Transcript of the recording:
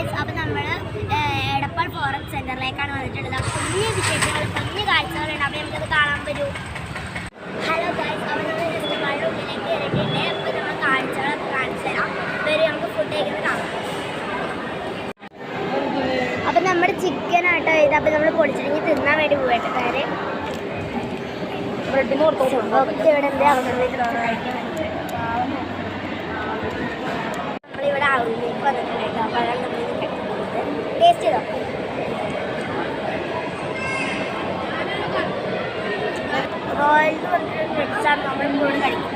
Guys, അപ്പോൾ നമ്മൾ Edappal forum സെൻറ്ററിലേക്കാണ് വന്നിട്ടുള്ളത്. അപ്പോൾ കുഞ്ഞു വിശേഷങ്ങൾ കുഞ്ഞു കാഴ്ചകളുണ്ട്. അപ്പോൾ നമുക്കത് കാണാൻ പറ്റും. ഹലോ ഗൈസ്, അപ്പോൾ നമ്മൾ ജസ്റ്റ് മഴ ഉള്ളിലേക്ക് കയറിയിട്ടുണ്ട്. അപ്പോൾ നമ്മൾ കാഴ്ചകളൊക്കെ കാണിച്ചു തരാം. വരും നമുക്ക് ഫുഡ് കഴിക്കുന്നത് കാണാം. അപ്പം നമ്മുടെ ചിക്കൻ ആട്ടോ ഇത്. അപ്പം നമ്മൾ പൊടിച്ചിട്ടെങ്കിൽ തിന്നാൻ വേണ്ടി പോയിട്ട് കാര്യം ഒക്കെ ഇവിടെ എന്താ കഴിക്കാൻ നമ്മളിവിടെ ആവുന്നേക്ക് വന്നിട്ടുണ്ടായിരുന്നു. അപ്പോൾ അതാണ് നമ്മളിത് കഴിക്കുന്നത്. ടേസ്റ്റ് ചെയ്തോ. റോയൽ എന്ന് പറഞ്ഞിട്ട് മിക്സാണ് നമ്മൾ കൂടുതൽ കഴിക്കുന്നത്.